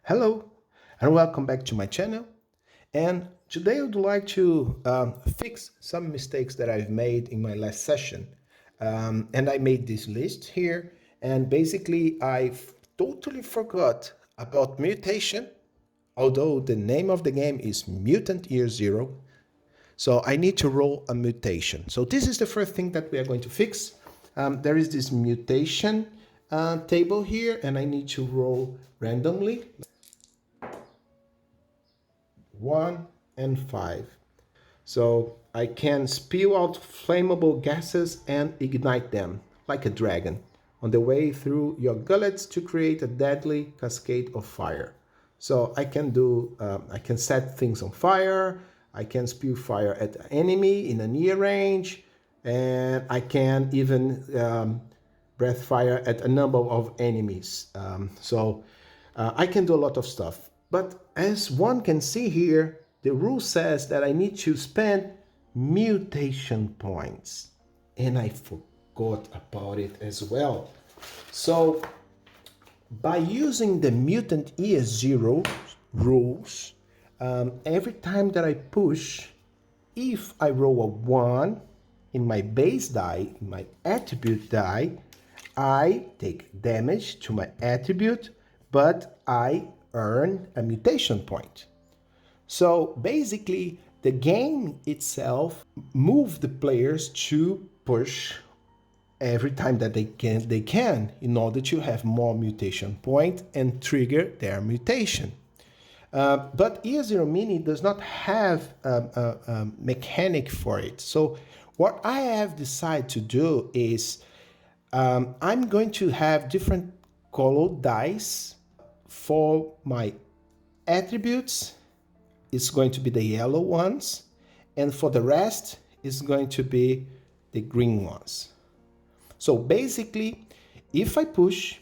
Hello and welcome back to my channel. And today I would like to fix some mistakes that I've made in my last session. And I made this list here, and basically I totally forgot about mutation, although the name of the game is Mutant Year Zero. So I need to roll a mutation. So this is the first thing that we are going to fix. There is this mutation table here, and I need to roll randomly. 1 and 5. So I can spew out flammable gases and ignite them like a dragon on the way through your gullets to create a deadly cascade of fire. So I can set things on fire, I can spew fire at an enemy in a near range, and I can even breath fire at a number of enemies. I can do a lot of stuff. But as one can see here, the rule says that I need to spend mutation points. And I forgot about it as well. So by using the mutant ES0 rules, every time that I push, if I roll a 1 in my base die, in my attribute die, I take damage to my attribute, but I earn a mutation point. So basically, the game itself moves the players to push every time that they can in order to have more mutation point and trigger their mutation. But ES0 Mini does not have a mechanic for it. So what I have decided to do is I'm going to have different colored dice. For my attributes, it's going to be the yellow ones, and for the rest, it's going to be the green ones. So basically, if I push,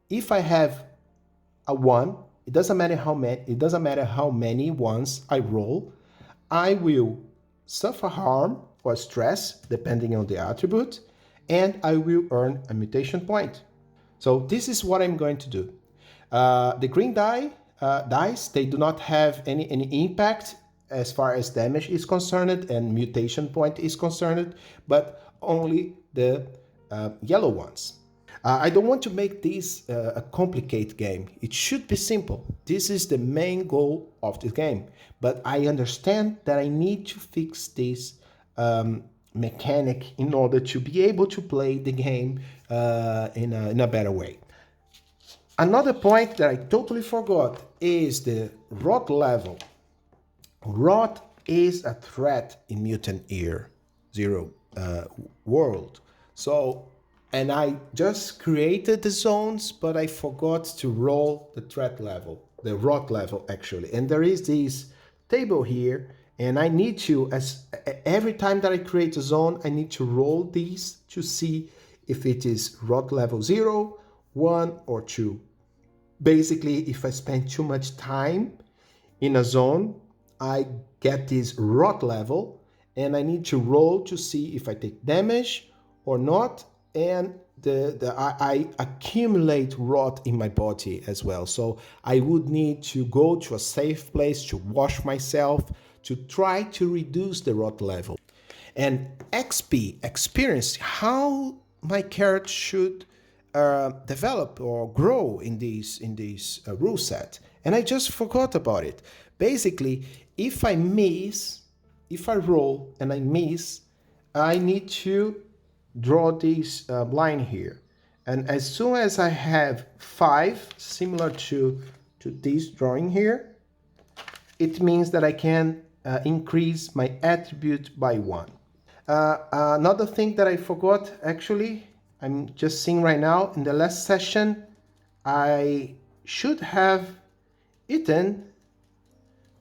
if I have a 1, it doesn't matter how many ones I roll, I will suffer harm or stress depending on the attribute, and I will earn a mutation point. So this is what I'm going to do. The green dice, they do not have any impact as far as damage is concerned and mutation point is concerned, but only the yellow ones. I don't want to make this a complicated game. It should be simple. This is the main goal of the game. But I understand that I need to fix this mechanic in order to be able to play the game in a better way. Another point that I totally forgot is the rot level. Rot is a threat in Mutant Year Zero world. So, and I just created the zones, but I forgot to roll the threat level, the rot level actually. And there is this table here, and I need to, every time that I create a zone, I need to roll these to see if it is rot level 0, 1, or 2. Basically, if I spend too much time in a zone, I get this rot level, and I need to roll to see if I take damage or not, and I accumulate rot in my body as well. So I would need to go to a safe place to wash myself to try to reduce the rot level. And XP, experience, how my character should develop or grow in this rule set. And I just forgot about it. Basically, if I roll and I miss, I need to draw this line here. And as soon as I have 5, similar to this drawing here, it means that I can increase my attribute by 1. Another thing that I forgot, actually, I'm just seeing right now, in the last session, I should have eaten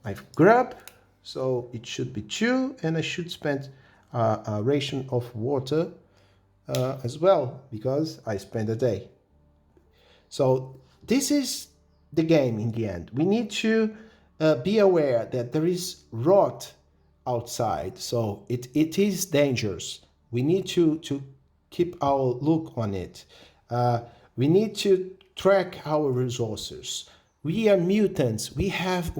my grub, so it should be 2, and I should spend a ration of water as well, because I spent a day. So this is the game in the end. We need to be aware that there is rot outside, so it is dangerous. We need to keep our look on it. We need to track our resources. We are mutants. We have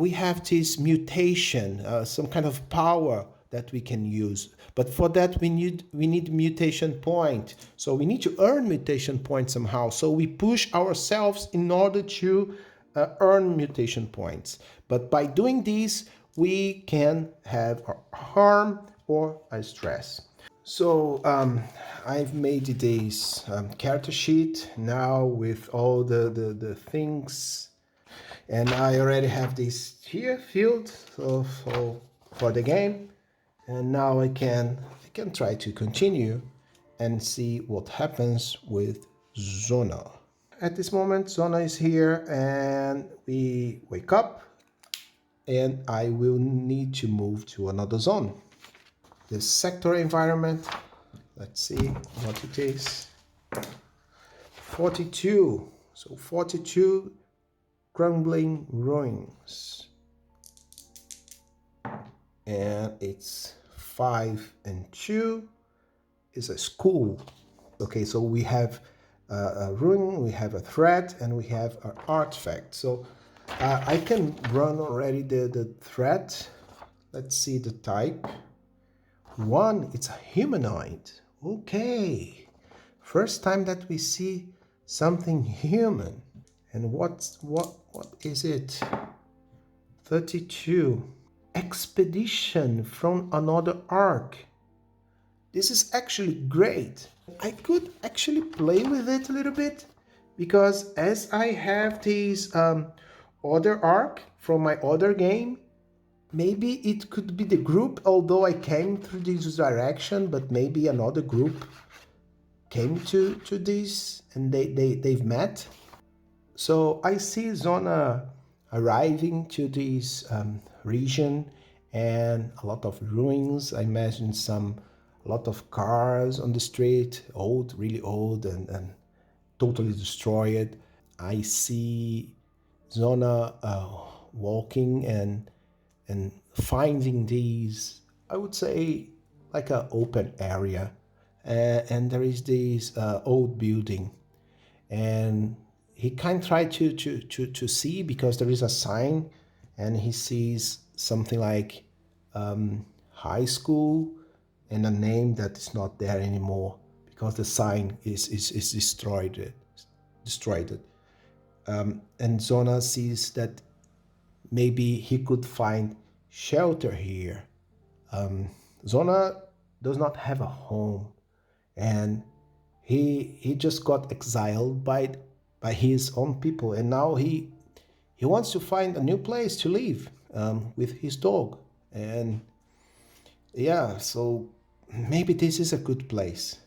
this mutation, some kind of power that we can use. But for that, we need mutation point. So we need to earn mutation points somehow. So we push ourselves in order to earn mutation points. But by doing this, we can have a harm or a stress. So I've made this character sheet now with all the things, and I already have this here field for the game, and now I can try to continue and see what happens with Zona. At this moment, Zona is here, and we wake up, and I will need to move to another zone. The sector environment, let's see what it is. 42. So 42 crumbling ruins. And it's 5 and 2 is a school. Okay, so we have a ruin, we have a threat, and we have an artifact. So I can run already the threat. Let's see the type. 1, it's a humanoid. Okay. First time that we see something human. And what is it? 32. Expedition from another arc. This is actually great. I could actually play with it a little bit, because as I have this other arc from my other game, maybe it could be the group, although I came through this direction, but maybe another group came to this and they've met. So I see Zona arriving to this region, and a lot of ruins. I imagine a lot of cars on the street, old, really old, and totally destroyed. I see Zona walking and finding these, I would say, like an open area, and there is this old building, and he kind of tried to see, because there is a sign, and he sees something like high school and a name that is not there anymore, because the sign is destroyed. And Zona sees that maybe he could find shelter here. Zona does not have a home, and he just got exiled by his own people, and now he wants to find a new place to live with his dog. And yeah, so maybe this is a good place.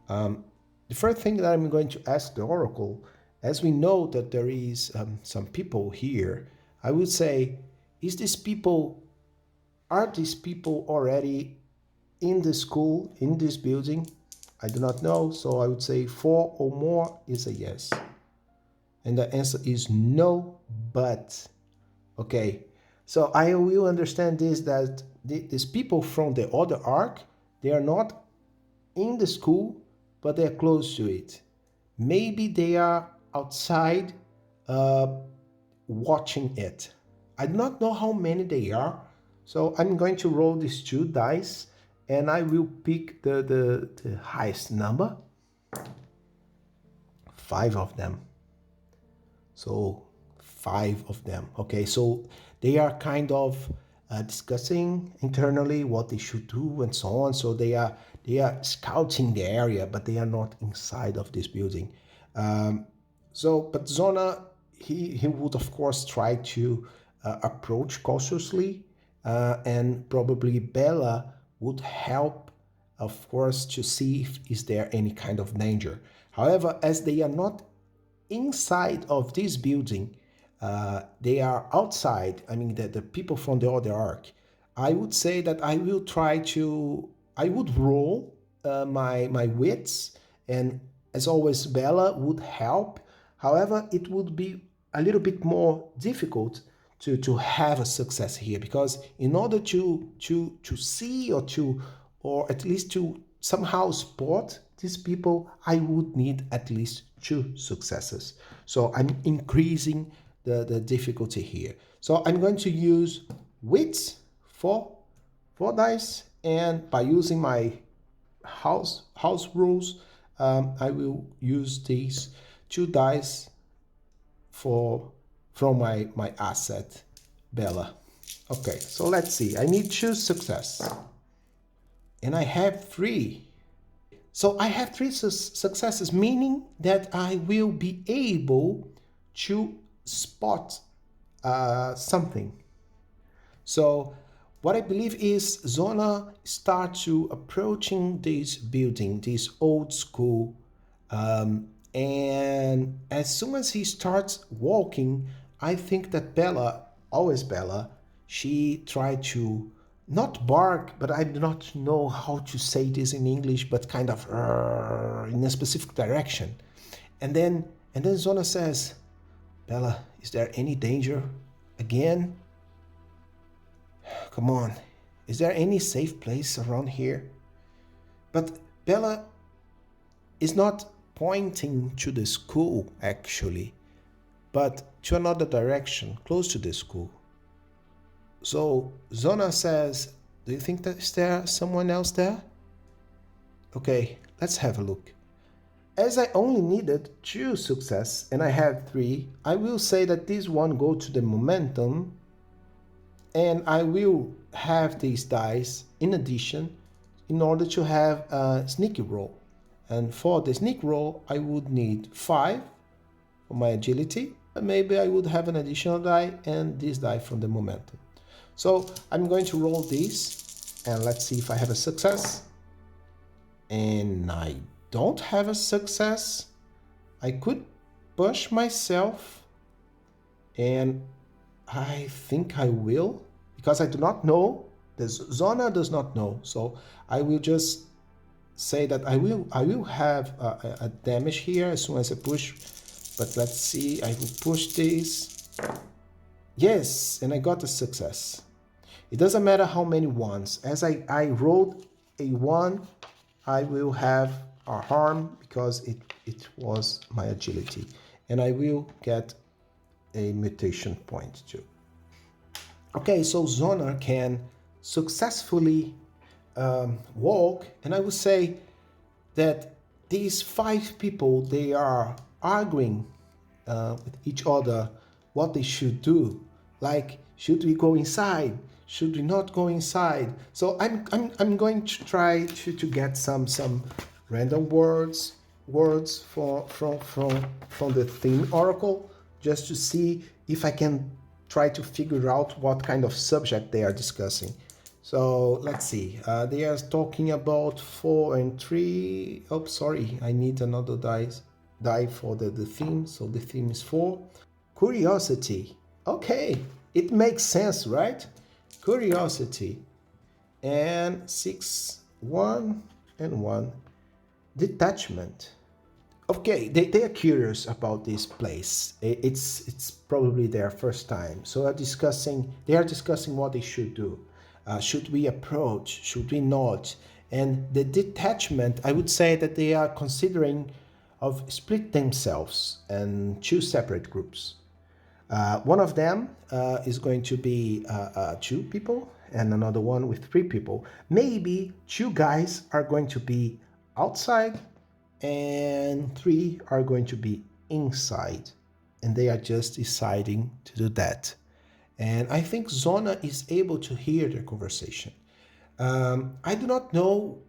The first thing that I'm going to ask the Oracle, as we know that there is some people here, I would say, are these people already in the school, in this building? I do not know, so I would say 4 or more is a yes. And the answer is no, but. Okay, so I will understand this, that these people from the other arc, they are not in the school, but they are close to it. Maybe they are outside watching it. I do not know how many they are, so I'm going to roll these 2 dice, and I will pick the highest number. 5 of them. So 5 of them. Okay, so they are kind of discussing internally what they should do and so on. So they are scouting the area, but they are not inside of this building. But Zona, he would of course try to approach cautiously, and probably Bella would help, of course, to see if is there any kind of danger. However, as they are not inside of this building, they are outside. I mean, the people from the other arc. I would say that I would roll my wits, and as always, Bella would help. However, it would be a little bit more difficult to have a success here, because in order to see or at least to somehow spot these people, I would need at least 2 successes. So I'm increasing the difficulty here. So I'm going to use wits for 4 dice, and by using my house rules, I will use these 2 dice from my asset Bella. Okay, so let's see. I need 2 success, and I have 3. So I have 3 successes, meaning that I will be able to spot something. So what I believe is Zona start to approaching this building, this old school, and as soon as he starts walking, I think that Bella, always Bella, she tried to not bark, but I do not know how to say this in English, but kind of in a specific direction. And then Zona says, Bella, is there any danger again? Come on, is there any safe place around here? But Bella is not pointing to the school, actually, but to another direction, close to the school. So Zona says, do you think that is there someone else there? Okay, let's have a look. As I only needed 2 success and I have 3, I will say that this one go to the momentum, and I will have these dice in addition in order to have a sneaky roll. And for the sneak roll, I would need 5 for my agility. And maybe I would have an additional die and this die from the momentum. So I'm going to roll this, and let's see if I have a success. And I don't have a success. I could push myself, and I think I will, because I do not know. The Zona does not know, so I will just say that I will have a damage here as soon as I push. But let's see, I will push this. Yes, and I got a success. It doesn't matter how many ones. As I rolled a 1, I will have a harm because it was my agility. And I will get a mutation point too. Okay, so Zona can successfully walk, and I would say that these 5 people, they are arguing with each other what they should do. Like, should we go inside? Should we not go inside? So I'm going to try to get some random words from the theme oracle, just to see if I can try to figure out what kind of subject they are discussing. So let's see. They are talking about 4 and 3. Oh, sorry, I need another die for the theme. So the theme is 4. Curiosity. Okay, it makes sense, right? Curiosity. And 6, 1 and 1. Detachment. Okay, they are curious about this place. It's probably their first time. So they are discussing what they should do. Should we approach? Should we not? And the detachment, I would say that they are considering of split themselves and 2 separate groups. One of them is going to be 2 people, and another one with 3 people. Maybe 2 guys are going to be outside, and 3 are going to be inside, and they are just deciding to do that. And I think Zona is able to hear their conversation. I do not know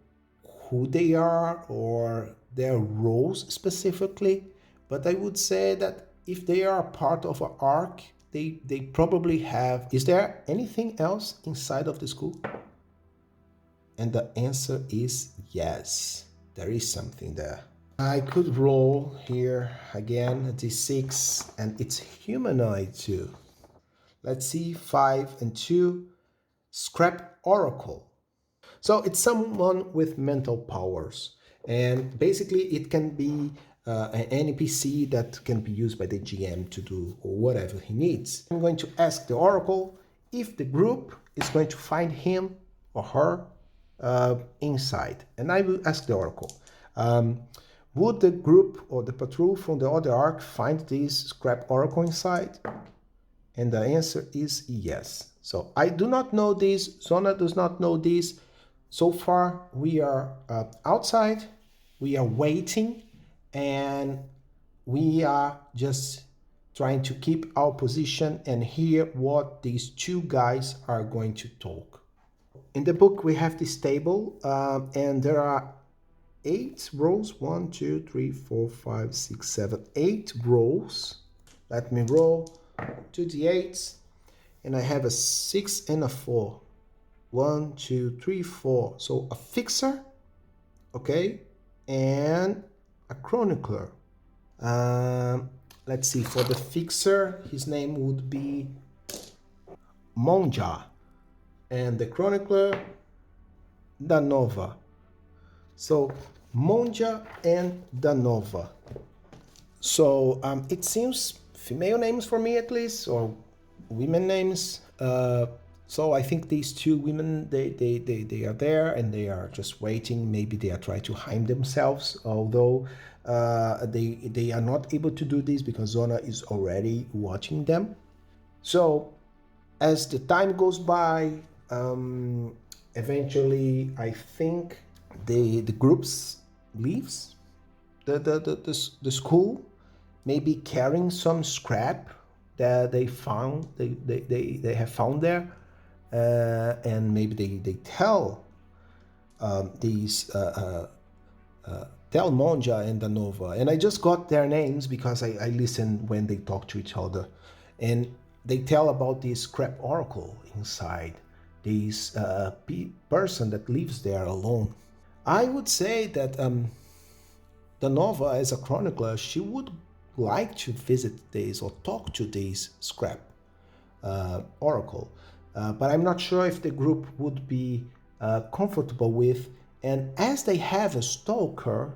who they are or their roles specifically, but I would say that if they are part of an arc, they probably have... Is there anything else inside of the school? And the answer is yes, there is something there. I could roll here again a d6, and it's humanoid too. Let's see, 5 and 2, Scrap Oracle. So it's someone with mental powers, and basically it can be an NPC that can be used by the GM to do whatever he needs. I'm going to ask the Oracle if the group is going to find him or her inside, and I will ask the Oracle. Would the group or the patrol from the other arc find this scrap oracle inside? And the answer is yes. So I do not know this. Zona does not know this. So far, we are outside. We are waiting, and we are just trying to keep our position and hear what these two guys are going to talk. In the book, we have this table, and there are 8 rows. 1, 2, 3, 4, 5, 6, 7, 8 rows. Let me roll 2d8s, and I have a 6 and a 4. 1, 2, 3, 4. So a fixer, okay, and a chronicler. Let's see, for the fixer, his name would be Monja, and the chronicler, Danova. So Monja and Danova. So it seems female names for me, at least, or women names. So I think these two women, they are there and they are just waiting. Maybe they are trying to hide themselves, although they are not able to do this because Zona is already watching them. So as the time goes by, eventually I think the groups leaves the school, maybe carrying some scrap that they found, they have found there, and maybe they tell these tell Monja and Danova, and I just got their names because I listened when they talk to each other, and they tell about this scrap oracle inside, this person that lives there alone. I would say that Danova, as a chronicler, she would like to visit this or talk to this scrap oracle, but I'm not sure if the group would be comfortable with. And as they have a stalker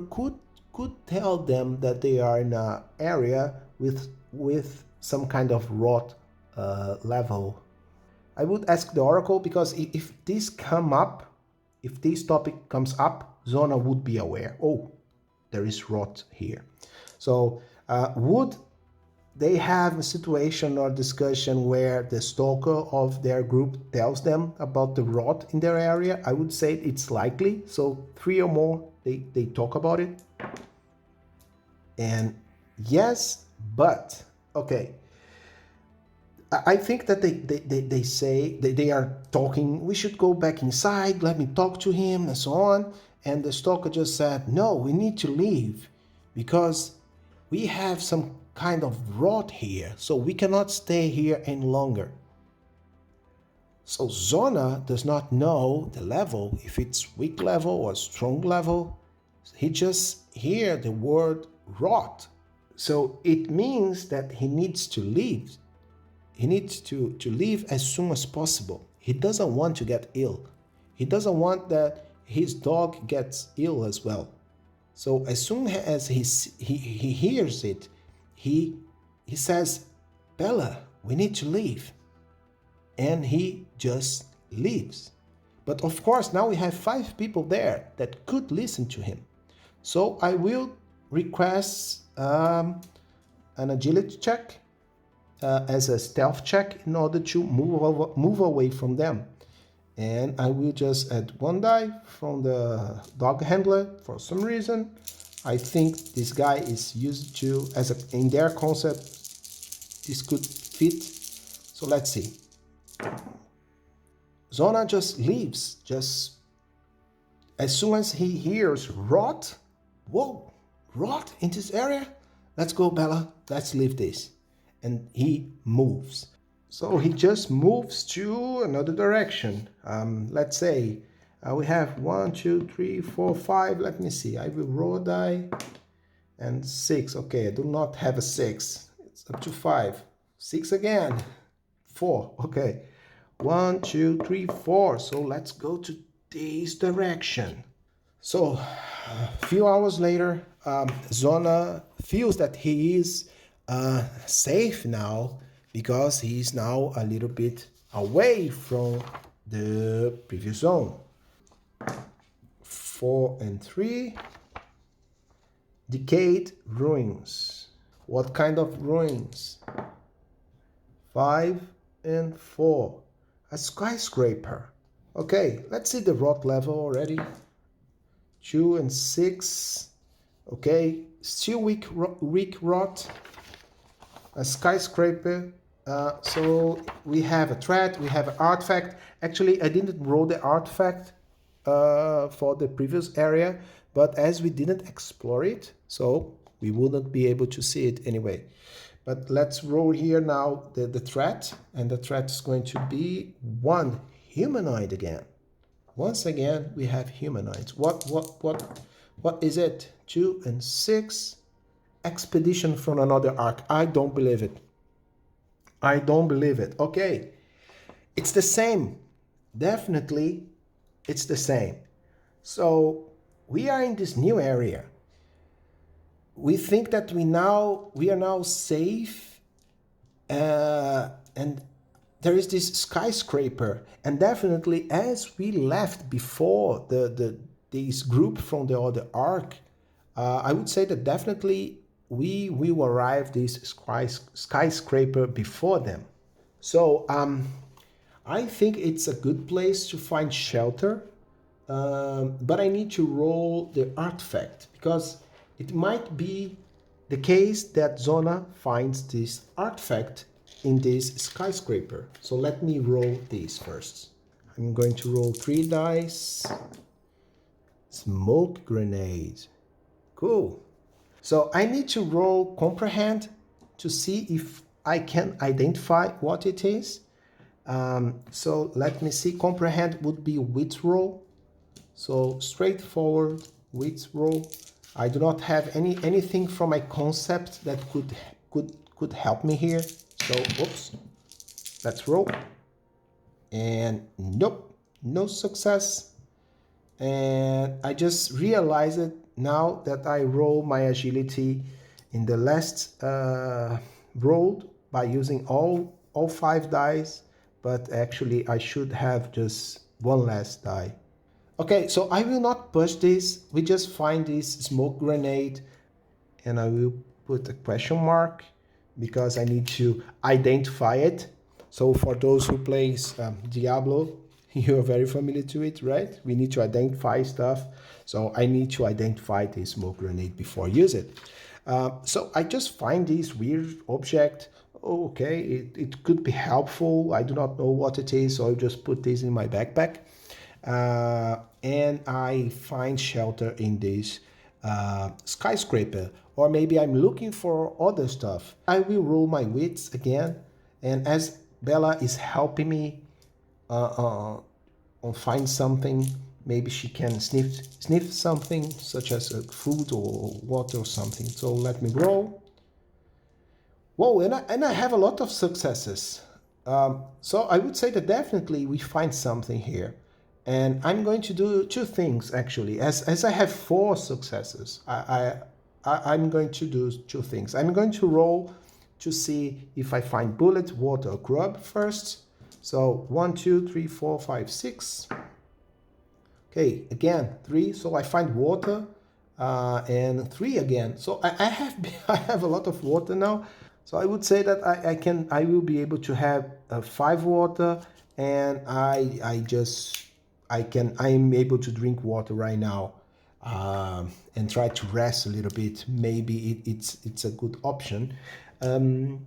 could tell them that they are in an area with some kind of rot level. I would ask the oracle, because if this topic comes up, Zona would be aware. Oh, there is rot here. So would they have a situation or discussion where the stalker of their group tells them about the rot in their area? I would say it's likely. So 3 or more, they talk about it. And yes, but okay. I think that they say they are talking, we should go back inside, let me talk to him, and so on. And the stalker just said, no, we need to leave because we have some kind of rot here, so we cannot stay here any longer. So Zona does not know the level, if it's weak level or strong level. He just hear the word rot. So it means that he needs to leave. He needs to leave as soon as possible. He doesn't want to get ill. He doesn't want that his dog gets ill as well. So as soon as he hears it, he says, Bella, we need to leave. And he just leaves. But of course, now we have 5 people there that could listen to him. So I will request an agility check as a stealth check in order to move away from them. And I will just add 1 die from the dog handler for some reason. I think this guy is used to, in their concept, this could fit. So let's see. Zona just leaves, just as soon as he hears rot. Whoa, rot in this area? Let's go, Bella, let's leave this. And he moves. So he just moves to another direction. Let's say we have 1, 2, 3, 4, 5. Let me see. I will roll a die. And 6. Okay, I do not have a 6. It's up to 5. 6 again. 4. Okay. 1, 2, 3, 4. So let's go to this direction. So a few hours later, Zona feels that he is safe now because he is now a little bit away from the previous zone. 4 and 3. Decayed ruins. What kind of ruins? 5 and 4. A skyscraper. Okay, let's see the rot level already. 2 and 6. Okay, still weak rot. A skyscraper. So we have a threat, we have an artifact. Actually, I didn't roll the artifact for the previous area, but as we didn't explore it, so we wouldn't be able to see it anyway. But let's roll here now the threat, and the threat is going to be 1 humanoid again. Once again, we have humanoids. What is it? 2 and 6. Expedition from another arc. I don't believe it. I don't believe it. Okay. It's the same. Definitely, it's the same. So we are in this new area. We think that we are now safe, and there is this skyscraper. And definitely, as we left before this group from the other arc, I would say that definitely we will arrive this skyscraper before them. So I think it's a good place to find shelter, but I need to roll the artifact because it might be the case that Zona finds this artifact in this skyscraper. So let me roll these first. I'm going to roll 3 dice. Smoke grenade. Cool. So I need to roll comprehend to see if I can identify what it is. So let me see. Comprehend would be wit roll. So straightforward wit roll. I do not have anything from my concept that could help me here. So oops. Let's roll. And nope, no success. And I just realized it now that I roll my agility in the last roll by using all 5 dice, but actually I should have just 1 last die. Okay, so I will not push this. We just find this smoke grenade, and I will put a question mark because I need to identify it. So for those who plays Diablo, you're very familiar to it, right? We need to identify stuff. So I need to identify the smoke grenade before I use it. So I just find this weird object. Okay, it could be helpful. I do not know what it is, so I'll just put this in my backpack. And I find shelter in this skyscraper. Or maybe I'm looking for other stuff. I will roll my wits again. And as Bella is helping me on find something, maybe she can sniff something such as food or water or something. So let me roll. Whoa, and I have a lot of successes. So I would say that definitely we find something here. And I'm going to do 2 things actually. As I have 4 successes, I'm going to do 2 things. I'm going to roll to see if I find bullet, water, or grub first. So 1, 2, 3, 4, 5, 6. Okay, again 3. So I find water and 3 again. So I have a lot of water now. So I would say that I will be able to have 5 water, and I'm able to drink water right now and try to rest a little bit. Maybe it's a good option. And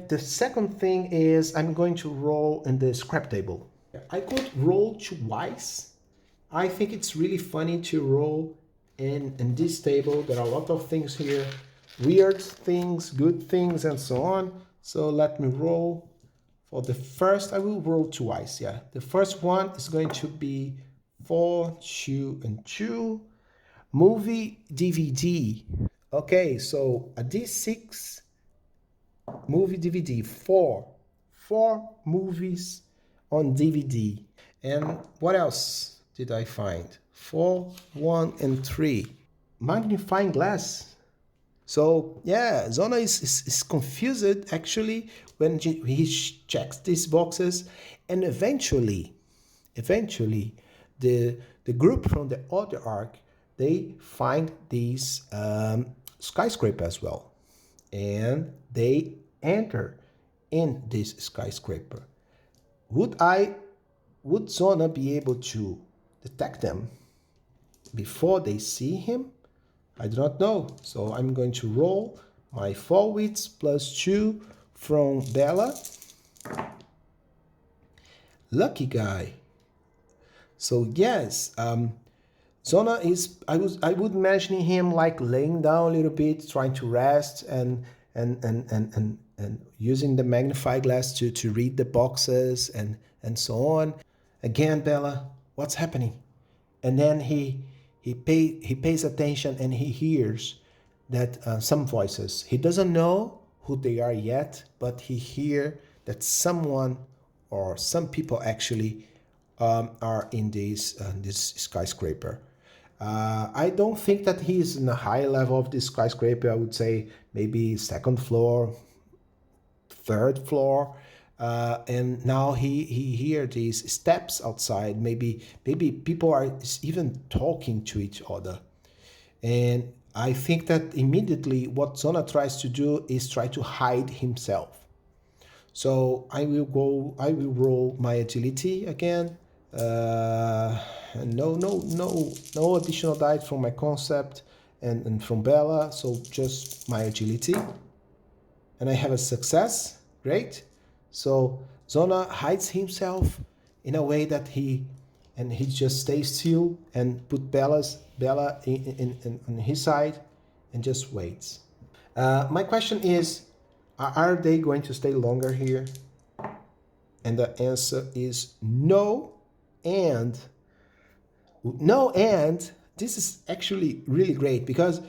the second thing is I'm going to roll in the scrap table. I could roll twice. I think it's really funny to roll in this table. There are a lot of things here, weird things, good things, and so on. So let me roll. For the first, I will roll twice, yeah. The first one is going to be 4, 2, and 2. Movie DVD. Okay, so a D6 movie DVD. 4 movies on DVD. And what else did I find? 4, 1, and 3. Magnifying glass. So yeah, Zona is confused actually when he checks these boxes, and eventually the group from the other arc, they find this skyscraper as well, and they enter in this skyscraper. Would Zona be able to detect them before they see him? I do not know. So I'm going to roll my 4 wits plus 2 from Bella. Lucky guy. So yes, Zona is, I would imagine him like laying down a little bit, trying to rest and using the magnifying glass to read the boxes and so on. Again, Bella, what's happening? And then he pays attention and he hears that some voices. He doesn't know who they are yet, but he hears that someone or some people actually are in this skyscraper. I don't think that he's in a high level of this skyscraper. I would say maybe second floor, third floor. And now he hear these steps outside. Maybe people are even talking to each other. And I think that immediately what Zona tries to do is try to hide himself. So I will roll my agility again. No additional dice from my concept and from Bella, so just my agility. And I have a success, great. So Zona hides himself in a way that he just stays still and put Bella on his side and just waits. My question is, are they going to stay longer here? And the answer is no. And this is actually really great because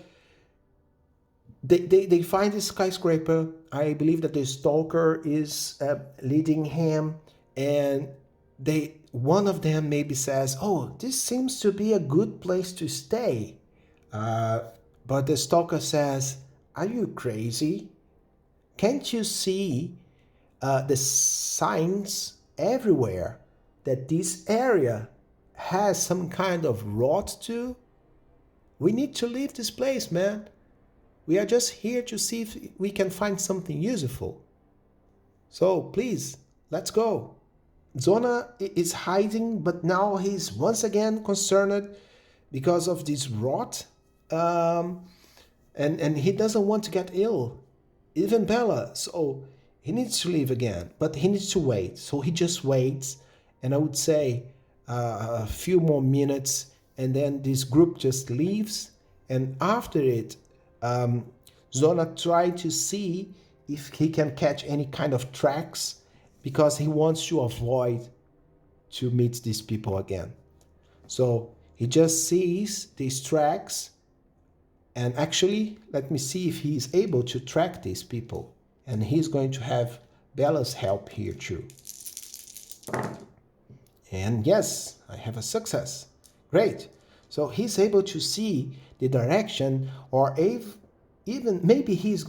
they find this skyscraper. I believe that the stalker is leading him, and one of them maybe says, "Oh, this seems to be a good place to stay," but the stalker says, "Are you crazy? Can't you see the signs everywhere that this area has some kind of rot to? We need to leave this place, man. We are just here to see if we can find something useful. So please, let's go." Zona is hiding, but now he's once again concerned because of this rot. And he doesn't want to get ill. Even Bella. So he needs to leave again, but he needs to wait. So he just waits. And I would say a few more minutes, and then this group just leaves. And after it, Zona tried to see if he can catch any kind of tracks because he wants to avoid to meet these people again. So he just sees these tracks, and actually, let me see if he is able to track these people. And he's going to have Bella's help here too. And yes, I have a success. Great. So he's able to see the direction, or even maybe he's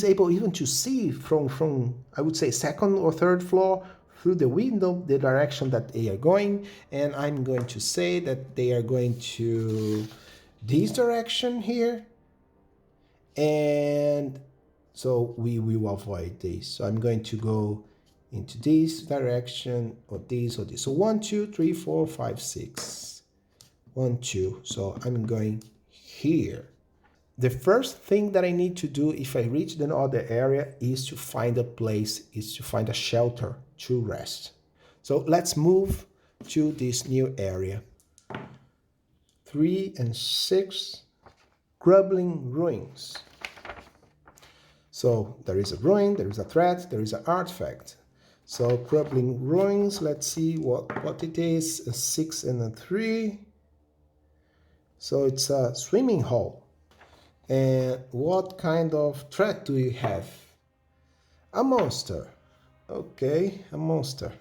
able even to see from I would say second or third floor through the window the direction that they are going. And I'm going to say that they are going to this direction here. And so we will avoid this. So I'm going to go into this direction, or this or this. So 1, 2, 3, 4, 5, 6. 1, 2. So I'm going here. The first thing that I need to do if I reach another area is to find a place, is to find a shelter to rest. So let's move to this new area. 3 and 6, crumbling ruins. So there is a ruin, there is a threat, there is an artifact. So crumbling ruins, let's see what it is. A 6 and a 3. So it's a swimming hole. And what kind of threat do you have? A monster. Okay, a monster.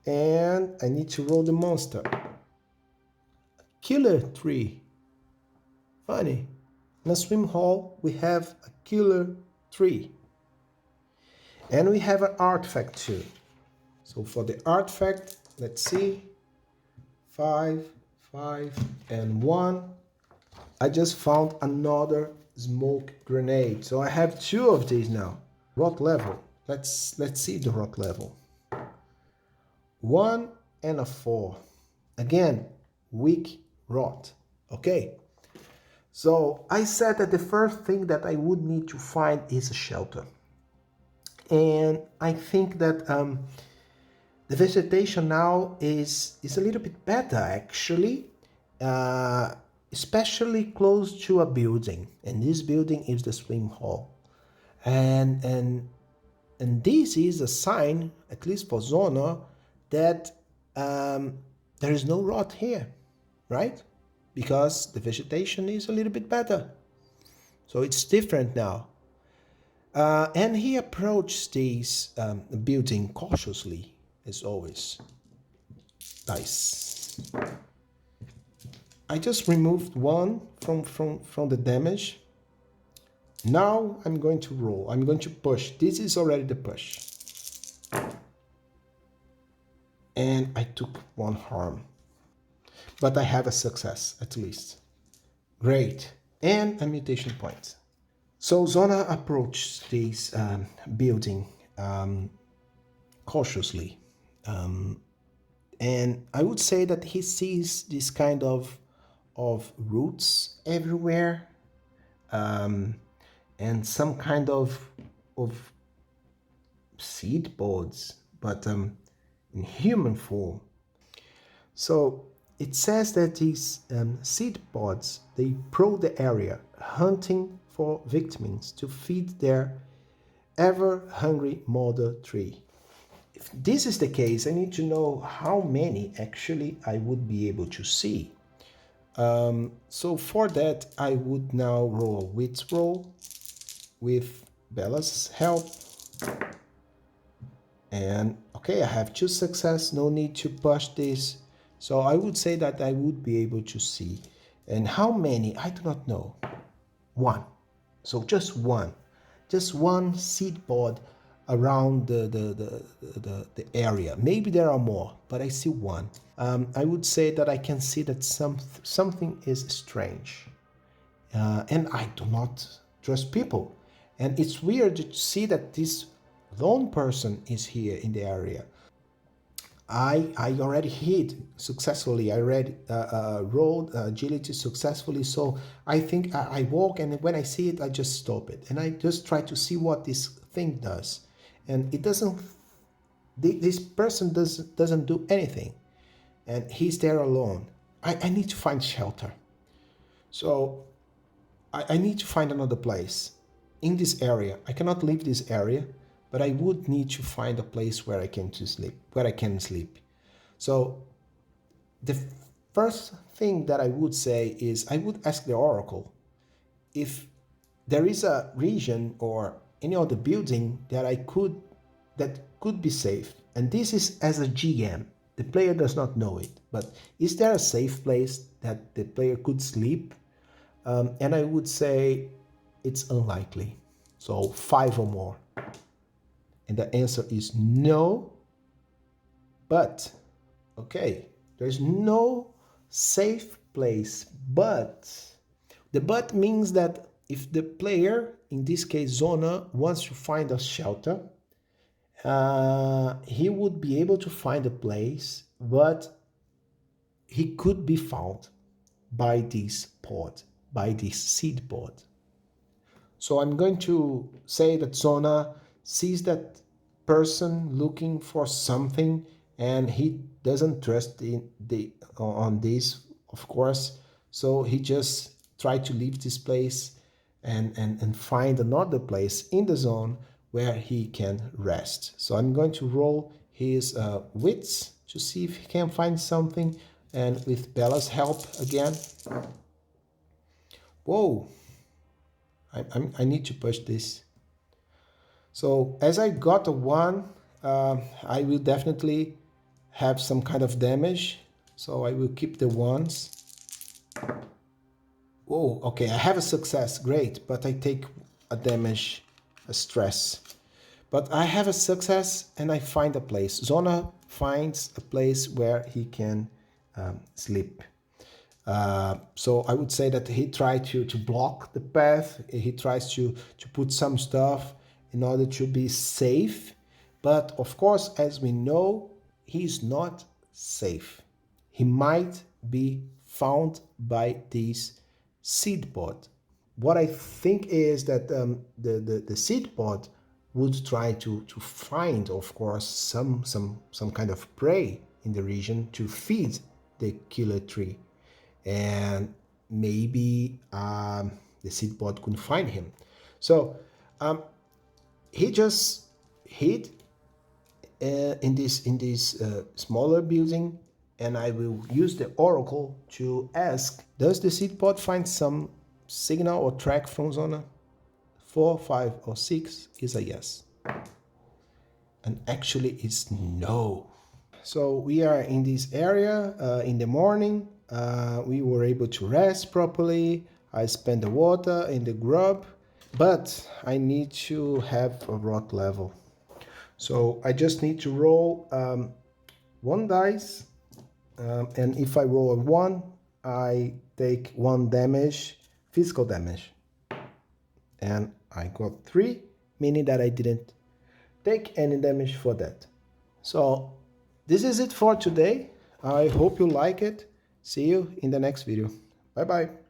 And I need to roll the monster. Killer 3. Funny. In a swim hole, we have a killer 3. And we have an artifact too. So for the artifact, let's see. 5, 5, and 1. I just found another smoke grenade. So I have 2 of these now. Rot level. Let's see the rot level. 1 and a 4. Again, weak rot. Okay. So I said that the first thing that I would need to find is a shelter. And I think that the vegetation now is a little bit better actually, especially close to a building. And this building is the swim hall. And this is a sign, at least for Zona, that there is no rot here, right? Because the vegetation is a little bit better. So it's different now. And he approached this building cautiously, as always. Nice. I just removed 1 from the damage. Now I'm going to roll. I'm going to push. This is already the push. And I took 1 harm. But I have a success, at least. Great. And a mutation point. So Zona approached this building cautiously. And I would say that he sees this kind of roots everywhere. And some kind of seed pods, but in human form. So it says that these seed pods, they prowl the area, hunting for victims to feed their ever-hungry mother tree. If this is the case, I need to know how many actually I would be able to see. So for that, I would now roll a wits roll with Bella's help. And okay, I have 2 success, no need to push this. So I would say that I would be able to see. And how many? I do not know. 1. So just 1. Just 1 seed pod around the area. Maybe there are more, but I see 1. I would say that I can see that something is strange. And I do not trust people. And it's weird to see that this lone person is here in the area. I already hit successfully. I already rolled agility successfully. So I think I walk, and when I see it, I just stop it. And I just try to see what this thing does. And it doesn't, this person doesn't do anything. And he's there alone. I need to find shelter. So I need to find another place in this area. I cannot leave this area, but I would need to find a place where I can sleep. So the first thing that I would say is I would ask the Oracle if there is a region or any other building that could be safe. And this is as a GM. The player does not know it, but is there a safe place that the player could sleep? And I would say it's unlikely. So 5 or more. And the answer is no. But, okay, there's no safe place. But, the but means that if the player, in this case Zona, wants to find a shelter, he would be able to find a place, but he could be found by this pod, by this seed pod. So I'm going to say that Zona sees that person looking for something, and he doesn't trust on this, of course. So he just tried to leave this place and find another place in the zone where he can rest. So I'm going to roll his wits to see if he can find something, and with Bella's help again. Whoa! I need to push this. So as I got a 1, I will definitely have some kind of damage. So I will keep the 1s. Oh, okay, I have a success, great, but I take a damage, a stress. But I have a success and I find a place. Zona finds a place where he can sleep. So I would say that he tried to block the path. He tries to put some stuff in order to be safe. But of course, as we know, he's not safe. He might be found by this seed pod. What I think is that the seed pod would try to find, of course, some kind of prey in the region to feed the killer tree, and maybe the seed pod couldn't find him. So he just hid in this smaller building, and I will use the oracle to ask, does the seed pod find some signal or track from zona 4, 5, or 6? Is a yes. And actually it's no. So we are in this area in the morning. We were able to rest properly. I spent the water in the grub, but I need to have a rot level. So I just need to roll one dice, and if I roll a 1, I take 1 damage, physical damage. And I got 3, meaning that I didn't take any damage for that. So this is it for today. I hope you like it. See you in the next video. Bye bye.